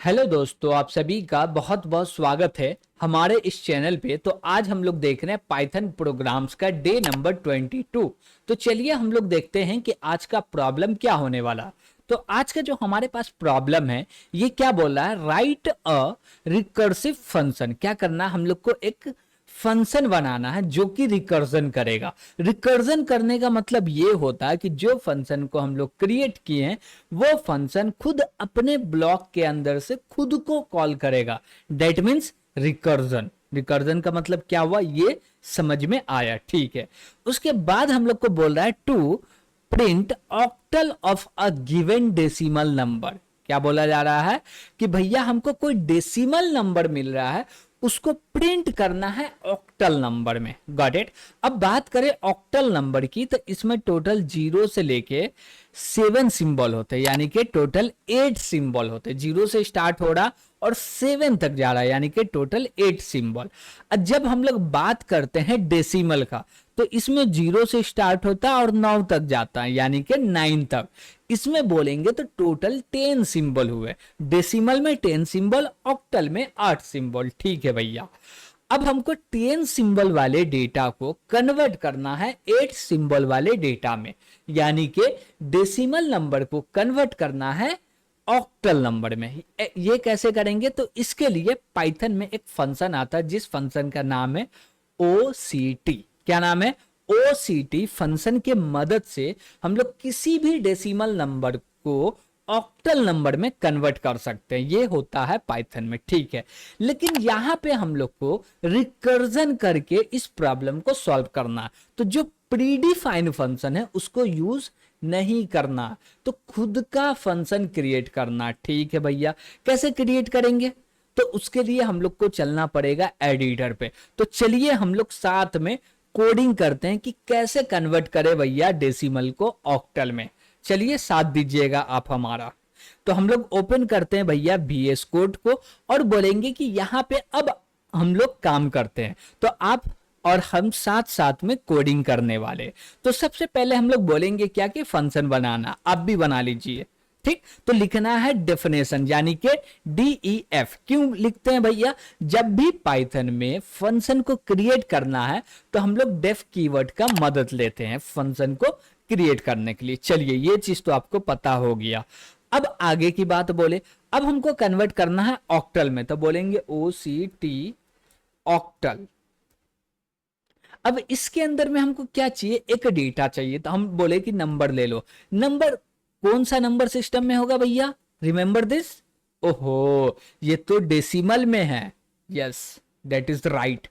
Hello दोस्तों, आप सभी का बहुत बहुत स्वागत है हमारे इस चैनल पे। तो आज हम लोग देख रहे हैं पाइथन प्रोग्राम्स का डे नंबर 22। तो चलिए हम लोग देखते हैं कि आज का प्रॉब्लम क्या होने वाला। तो आज का जो हमारे पास प्रॉब्लम है, ये क्या बोल रहा है, राइट अ रिकर्सिव फंक्शन। क्या करना है, हम लोग को एक फंक्शन बनाना है जो कि रिकर्जन करेगा। रिकर्जन करने का मतलब ये होता है कि जो फंक्शन को हम लोग क्रिएट किए हैं वो फंक्शन खुद अपने ब्लॉक के अंदर से खुद को कॉल करेगा। That means recursion. रिकर्जन का मतलब क्या हुआ, ये समझ में आया? ठीक है। उसके बाद हम लोग को बोल रहा है to print octal of a given decimal number. क्या बोला जा रहा है कि भैया हमको कोई डेसिमल नंबर मिल रहा है, उसको प्रिंट करना है ऑक्टल नंबर में। Got it. अब बात करें ऑक्टल नंबर की, तो इसमें टोटल 0 से लेके 7 सिंबल होते हैं, यानी कि टोटल 8 सिंबल होते हैं। 0 से स्टार्ट हो रहा और 7 तक जा रहा है, यानी कि टोटल 8 सिंबल। अब जब हम लोग बात करते हैं डेसिमल का, तो इसमें 0 से स्टार्ट होता है और 9 तक जाता है, यानी कि 9 तक। इसमें बोलेंगे तो टोटल 10 सिंबल हुए। डेसिमल में 10 सिंबल, ऑक्टल में 8 सिंबल। ठीक है भैया। अब हमको 10 सिंबल वाले डेटा को कन्वर्ट करना है 8 सिंबल वाले डेटा में, यानी कि डेसिमल नंबर को कन्वर्ट करना है ऑक्टल नंबर में। ये कैसे करेंगे, तो इसके लिए पाइथन में एक फंक्शन आता है जिस फंक्शन का नाम है OCT। क्या नाम है? OCT फंक्शन के मदद से हम लोग किसी भी डेसिमल नंबर को ऑक्टल नंबर में कन्वर्ट कर सकते हैं। ये होता है पाइथन में। ठीक है। लेकिन यहां पे हम लोग को रिकर्जन करके इस प्रॉब्लम को सॉल्व करना, तो जो प्रीडिफाइंड फंक्शन है उसको यूज नहीं करना, तो खुद का फंक्शन क्रिएट करना। ठीक है भैया। कैसे क्रिएट करेंगे, तो उसके लिए हम लोग को चलना पड़ेगा एडिटर पे। तो चलिए हम लोग साथ में कोडिंग करते हैं कि कैसे कन्वर्ट करें भैया डेसिमल को ऑक्टल में। चलिए साथ दीजिएगा आप हमारा। तो हम लोग ओपन करते हैं भैया VS कोड को और बोलेंगे कि यहां पे अब हम लोग काम करते हैं। तो आप और हम साथ साथ में कोडिंग करने वाले। तो सबसे पहले हम लोग बोलेंगे क्या, कि फंक्शन बनाना। आप भी बना लीजिए। ठीक। तो लिखना है डेफिनेशन, यानी कि DEF। क्यों लिखते हैं भैया, जब भी पाइथन में फंक्शन को क्रिएट करना है तो हम लोग डेफ कीवर्ड का मदद लेते हैं फंक्शन को क्रिएट करने के लिए। चलिए ये चीज तो आपको पता हो गया। अब आगे की बात बोले, अब हमको कन्वर्ट करना है ऑक्टल में, तो बोलेंगे OCT ऑक्टल। अब इसके अंदर में हमको क्या चाहिए, एक डेटा चाहिए। तो हम बोले कि नंबर ले लो। नंबर कौन सा नंबर सिस्टम में होगा भैया, रिमेंबर दिस। ओहो, ये तो डेसिमल में है। Yes, that is right.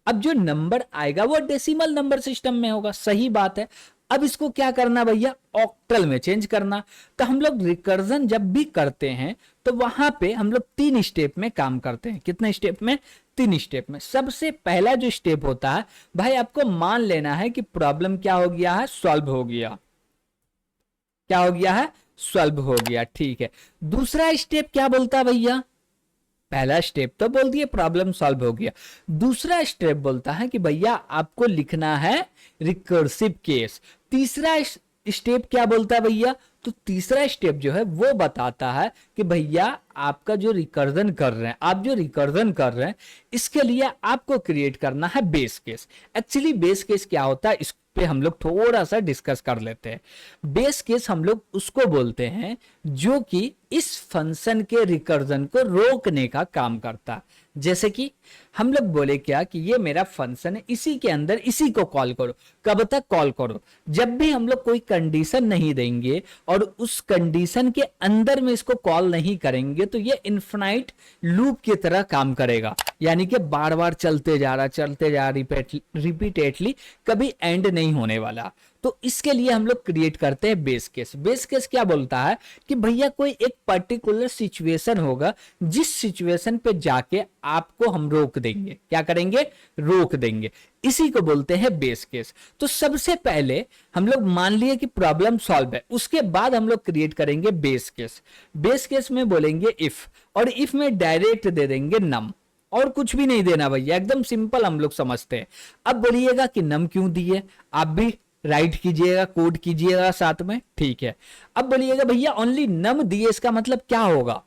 अब जो नंबर आएगा वो डेसिमल नंबर सिस्टम में होगा। सही बात है। अब इसको क्या करना भैया, ऑक्टल में चेंज करना। तो हम लोग रिकर्जन जब भी करते हैं तो वहां पे हम लोग 3 स्टेप में काम करते हैं। कितने स्टेप में, 3 स्टेप में। सबसे पहला जो स्टेप होता है भाई, आपको मान लेना है कि प्रॉब्लम क्या हो गया है, सॉल्व हो गया। क्या हो गया है, सॉल्व हो गया। ठीक है। दूसरा स्टेप क्या बोलता है भैया, पहला स्टेप तो बोल दिए प्रॉब्लम सॉल्व हो गया। दूसरा स्टेप बोलता है कि भैया आपको लिखना है रिकर्सिव केस। तीसरा स्टेप क्या बोलता है भैया, तो तीसरा स्टेप जो है वो बताता है कि भैया आपका जो रिकर्जन कर रहे हैं, आप जो रिकर्जन कर रहे हैं इसके लिए आपको क्रिएट करना है base case. Actually base case क्या होता है, इस पे हम लोग थोड़ा सा डिस्कस कर लेते हैं। बेस केस हम लोग उसको बोलते हैं जो कि इस फंक्शन के रिकर्जन को रोकने का काम करता है। जैसे कि हम लोग बोले क्या कि ये मेरा फंक्शन है, इसी के अंदर इसी को कॉल करो। कब तक कॉल करो, जब भी हम लोग कोई कंडीशन नहीं देंगे और उस कंडीशन के अंदर में इसको कॉल नहीं करेंगे तो ये इन्फिनाइट लूप की तरह काम करेगा, यानी कि बार बार चलते जा रहा रिपीटेडली, कभी एंड नहीं होने वाला। तो इसके लिए हम लोग क्रिएट करते हैं बेस केस। बेस केस क्या बोलता है कि भैया कोई एक पर्टिकुलर सिचुएशन होगा, जिस सिचुएशन पे जाके आपको हम रोक देंगे। क्या करेंगे, रोक देंगे। इसी को बोलते हैं बेस केस। तो सबसे पहले हम लोग मान लिए कि प्रॉब्लम सॉल्व है, उसके बाद हम लोग क्रिएट करेंगे बेस केस। बेस केस में बोलेंगे इफ, और इफ में डायरेक्ट दे देंगे नम, और कुछ भी नहीं देना भैया, एकदम सिंपल हम लोग समझते हैं। अब बोलिएगा कि नम क्यों दिए, आप भी राइट कीजिएगा, कोड कीजिएगा साथ में। ठीक है। अब बोलिएगा भैया ओनली नम दिए, इसका मतलब क्या होगा,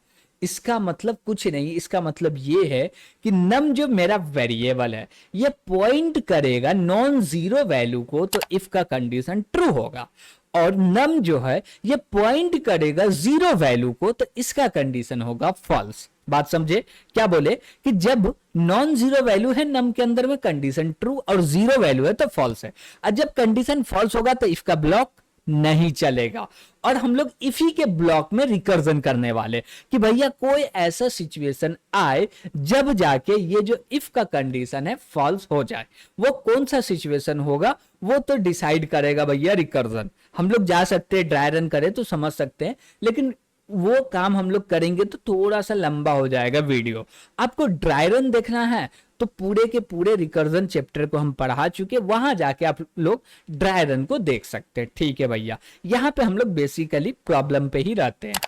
इसका मतलब कुछ नहीं, इसका मतलब ये है कि नम जो मेरा वेरिएबल है ये पॉइंट करेगा नॉन जीरो वैल्यू को, तो इफ का कंडीशन ट्रू होगा। और नम जो है ये पॉइंट करेगा जीरो वैल्यू को, तो इसका कंडीशन होगा फॉल्स। बात समझे? क्या बोले कि जब नॉन जीरो वैल्यू है नम के अंदर में कंडीशन ट्रू और जीरो वैल्यू है तो फॉल्स है। और जब कंडीशन फॉल्स होगा तो इफ का ब्लॉक नहीं चलेगा। और हम लोग इफ ही के ब्लॉक में रिकर्जन करने वाले कि भैया कोई ऐसा सिचुएशन आए जब जाके ये जो इफ का कंडीशन है फॉल्स हो जाए। वो कौन सा सिचुएशन होगा वो तो डिसाइड करेगा भैया रिकर्जन। हम लोग जा सकते हैं ड्राई रन करें तो समझ सकते हैं, लेकिन वो काम हम लोग करेंगे तो थोड़ा सा लंबा हो जाएगा वीडियो। आपको ड्राई रन देखना है तो पूरे के पूरे रिकर्जन चैप्टर को हम पढ़ा चुके, वहां जाके आप लोग ड्राई रन को देख सकते हैं। ठीक है भैया, यहाँ पे हम लोग बेसिकली प्रॉब्लम पे ही रहते हैं।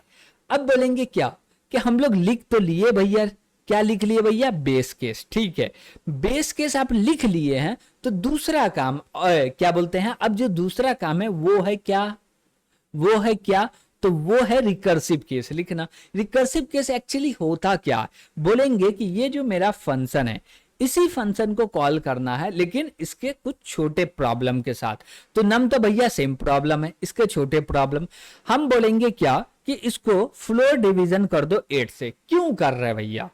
अब बोलेंगे क्या कि हम लोग लिख तो लिए भैया, क्या लिख लिए भैया? Base case. ठीक है, बेस केस आप लिख लिए हैं तो दूसरा काम क्या बोलते हैं, अब जो दूसरा काम है वो है क्या? वो है क्या? तो वो है रिकर्सिव केस लिखना। रिकर्सिव केस एक्चुअली होता क्या? बोलेंगे कि ये जो मेरा फंक्शन है इसी फंक्शन को कॉल करना है, लेकिन इसके कुछ छोटे प्रॉब्लम के साथ। तो नम तो भैया सेम प्रॉब्लम है, इसके छोटे प्रॉब्लम। हम बोलेंगे क्या कि इसको फ्लोर डिवीजन कर दो 8 से। क्यों कर रहे हैं भैया?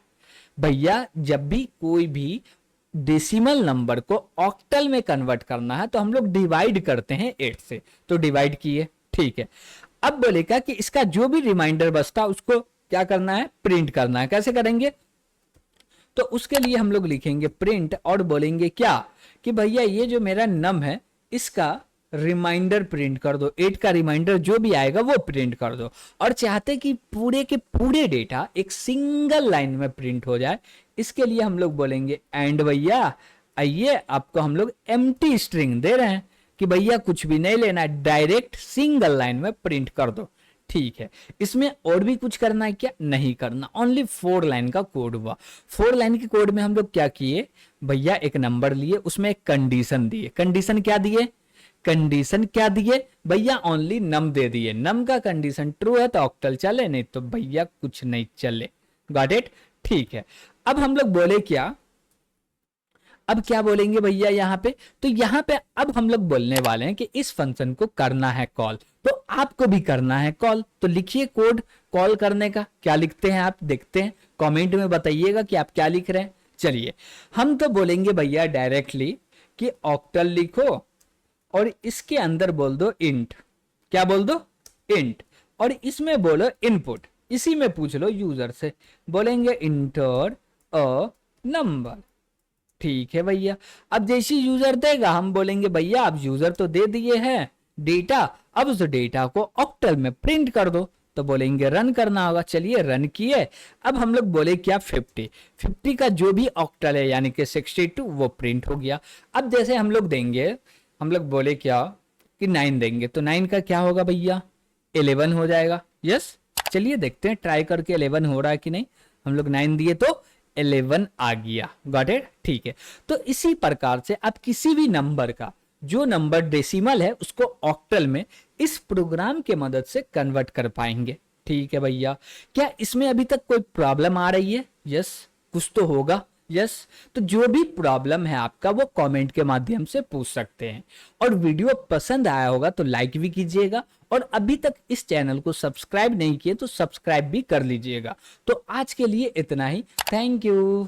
भैया जब भी कोई भी डेसिमल नंबर को ऑक्टल में कन्वर्ट करना है तो हम लोग डिवाइड करते हैं 8 से, तो डिवाइड किए। ठीक है, अब बोलेगा कि इसका जो भी रिमाइंडर बचता उसको क्या करना है? प्रिंट करना है। कैसे करेंगे? तो उसके लिए हम लोग लिखेंगे प्रिंट और बोलेंगे क्या कि भैया ये जो मेरा नम है इसका रिमाइंडर प्रिंट कर दो, 8 का रिमाइंडर जो भी आएगा वो प्रिंट कर दो। और चाहते कि पूरे के पूरे डेटा एक सिंगल लाइन में प्रिंट हो जाए, इसके लिए हम लोग बोलेंगे एंड भैया आइए आपको हम लोग एम्प्टी स्ट्रिंग दे रहे हैं कि भैया कुछ भी नहीं लेना है, डायरेक्ट सिंगल लाइन में प्रिंट कर दो। ठीक है, इसमें और भी कुछ करना है क्या? नहीं करना, ओनली 4 लाइन का कोड हुआ। 4 लाइन के कोड में हम लोग क्या किए भैया, एक नंबर लिए उसमें एक कंडीशन दिए। कंडीशन क्या दिए? कंडीशन क्या दिए भैया? ओनली नम दे दिए। नम का कंडीशन ट्रू है तो ऑक्टल चले, नहीं तो भैया कुछ नहीं चले। Got it? ठीक है, अब हम लोग बोले क्या, अब क्या बोलेंगे भैया यहाँ पे? तो यहाँ पे अब हम लोग बोलने वाले हैं कि इस फंक्शन को करना है कॉल, तो आपको भी करना है कॉल। तो लिखिए कोड कॉल करने का। क्या लिखते हैं आप देखते हैं, कमेंट में बताइएगा कि आप क्या लिख रहे हैं। चलिए हम तो बोलेंगे भैया डायरेक्टली कि ऑक्टल लिखो और इसके अंदर बोल दो इंट। क्या बोल दो? इंट। और इसमें बोलो इनपुट, इसी में पूछ लो यूजर से, बोलेंगे इंटर अ नंबर। ठीक है भैया, अब जैसी यूजर देगा हम बोलेंगे भैया अब यूजर तो दे दिए हैं डेटा, अब उस डेटा को ऑक्टल में प्रिंट कर दो। तो बोलेंगे रन करना होगा। चलिए रन किए। अब हम लोग बोले क्या 50 का जो भी ऑक्टल है यानी कि 62 वो प्रिंट हो गया। अब जैसे हम लोग देंगे, हम लोग बोले क्या कि 9 देंगे, तो 9 का क्या होगा भैया? 11 हो जाएगा। यस, चलिए देखते हैं ट्राई करके 11 हो रहा है कि नहीं। हम लोग 9 दिए तो 11 आ गया। Got it? ठीक है, तो इसी प्रकार से आप किसी भी नंबर का जो नंबर डेसिमल है उसको ऑक्टल में इस प्रोग्राम के मदद से कन्वर्ट कर पाएंगे। ठीक है भैया, क्या इसमें अभी तक कोई प्रॉब्लम आ रही है? यस, कुछ तो होगा। यस, तो जो भी प्रॉब्लम है आपका वो कमेंट के माध्यम से पूछ सकते हैं। और वीडियो पसंद आया होगा तो लाइक भी कीजिएगा, और अभी तक इस चैनल को सब्सक्राइब नहीं किए तो सब्सक्राइब भी कर लीजिएगा। तो आज के लिए इतना ही। Thank you.